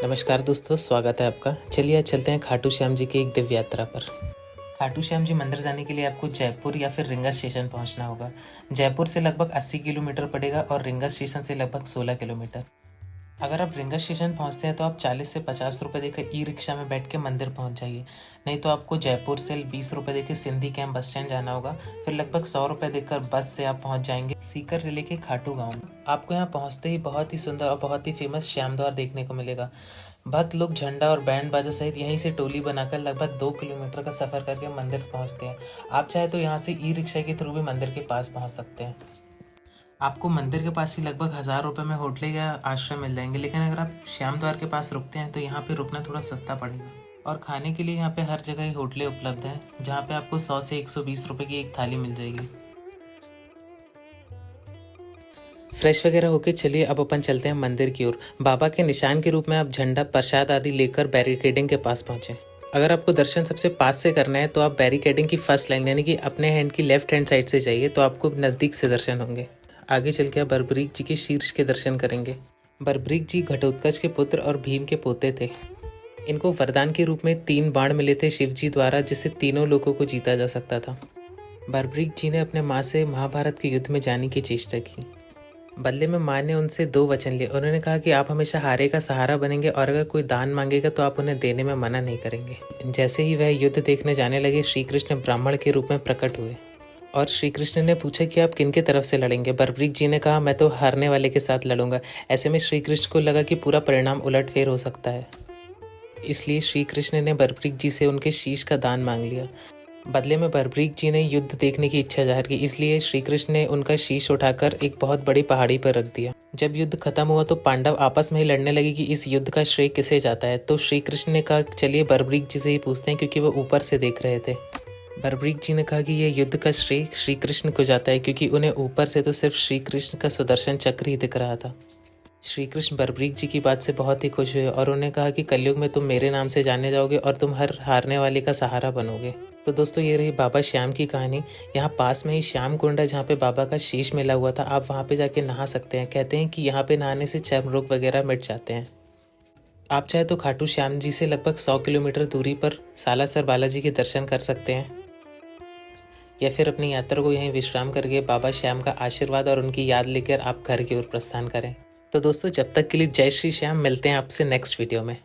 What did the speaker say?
नमस्कार दोस्तों, स्वागत है आपका। चलिए आज चलते हैं खाटू श्याम जी की एक दिव्य यात्रा पर। खाटू श्याम जी मंदिर जाने के लिए आपको जयपुर या फिर रींगा स्टेशन पहुंचना होगा। जयपुर से लगभग 80 किलोमीटर पड़ेगा और रींगा स्टेशन से लगभग 16 किलोमीटर। अगर आप रींगा स्टेशन पहुंचते हैं तो आप 40 से 50 रुपये देकर ई रिक्शा में बैठ के मंदिर पहुंच जाइए। नहीं तो आपको जयपुर से 20 रुपये देकर सिंधी कैंप बस स्टैंड जाना होगा। फिर लगभग 100 रुपये देकर बस से आप पहुंच जाएंगे सीकर जिले के खाटू गांव में। आपको यहाँ पहुंचते ही बहुत ही सुंदर और बहुत ही फेमस श्याम द्वार देखने को मिलेगा। भक्त लोग झंडा और बैंड बाजा सहित यहीं से टोली बनाकर लगभग 2 किलोमीटर का सफर करके मंदिर पहुंचते हैं। आप चाहे तो यहाँ से ई रिक्शा के थ्रू भी मंदिर के पास पहुंच सकते हैं। आपको मंदिर के पास ही लगभग 1000 रुपये में होटल या आश्रम मिल जाएंगे। लेकिन अगर आप श्याम द्वार के पास रुकते हैं तो यहाँ पे रुकना थोड़ा सस्ता पड़ेगा। और खाने के लिए यहाँ पे हर जगह ही होटलें उपलब्ध हैं, जहाँ पे आपको 100 से 120 रुपये की एक थाली मिल जाएगी। फ्रेश वगैरह होके चलिए अब अपन चलते हैं मंदिर की ओर। बाबा के निशान के रूप में आप झंडा प्रसाद आदि लेकर बैरिकेडिंग के पास पहुंचे। अगर आपको दर्शन सबसे पास से करना है तो आप बैरिकेडिंग की फर्स्ट लाइन यानी कि अपने हैंड की लेफ्ट हैंड साइड से जाइए तो आपको नज़दीक से दर्शन होंगे। आगे चल के आप बर्बरीक जी के शीर्ष के दर्शन करेंगे। बर्बरीक जी घटोत्कच के पुत्र और भीम के पोते थे। इनको वरदान के रूप में 3 बाण मिले थे शिव जी द्वारा, जिससे तीनों लोगों को जीता जा सकता था। बर्बरीक जी ने अपने माँ से महाभारत के युद्ध में जाने की चेष्टा की। बदले में माँ ने उनसे 2 वचन लिए। उन्होंने कहा कि आप हमेशा हारे का सहारा बनेंगे और अगर कोई दान मांगेगा तो आप उन्हें देने में मना नहीं करेंगे। जैसे ही वह युद्ध देखने जाने लगे, श्री कृष्ण ब्राह्मण के रूप में प्रकट हुए और श्री कृष्ण ने पूछा कि आप किनके तरफ से लड़ेंगे। बर्बरीक जी ने कहा, मैं तो हारने वाले के साथ लड़ूंगा। ऐसे में श्री कृष्ण को लगा कि पूरा परिणाम उलटफेर हो सकता है, इसलिए श्री कृष्ण ने बर्बरीक जी से उनके शीश का दान मांग लिया। बदले में बर्बरीक जी ने युद्ध देखने की इच्छा जाहिर की, इसलिए श्री कृष्ण ने उनका शीश उठाकर एक बहुत बड़ी पहाड़ी पर रख दिया। जब युद्ध खत्म हुआ तो पांडव आपस में ही लड़ने लगे कि इस युद्ध का श्रेय किसे जाता है। तो श्री कृष्ण ने कहा, चलिए बर्बरीक जी से ही पूछते हैं, क्योंकि वो ऊपर से देख रहे थे। बर्बरीक जी ने कहा कि यह युद्ध का श्रेय श्री कृष्ण को जाता है, क्योंकि उन्हें ऊपर से तो सिर्फ श्री कृष्ण का सुदर्शन चक्र ही दिख रहा था। श्री कृष्ण बर्बरीक जी की बात से बहुत ही खुश हुए और उन्हें कहा कि कलयुग में तुम मेरे नाम से जाने जाओगे और तुम हर हारने वाले का सहारा बनोगे। तो दोस्तों, ये रही बाबा श्याम की कहानी। यहाँ पास में ही श्याम कुंड है, जहाँ पे बाबा का शीश मिला हुआ था। आप वहाँ पे जाके नहा सकते हैं। कहते हैं कि यहाँ पे नहाने से चर्म रोग वगैरह मिट जाते हैं। आप चाहे तो खाटू श्याम जी से लगभग 100 किलोमीटर दूरी पर सालासर बालाजी के दर्शन कर सकते हैं, या फिर अपनी यात्रा को यहीं विश्राम करके बाबा श्याम का आशीर्वाद और उनकी याद लेकर आप घर की ओर प्रस्थान करें। तो दोस्तों, जब तक के लिए जय श्री श्याम। मिलते हैं आपसे नेक्स्ट वीडियो में।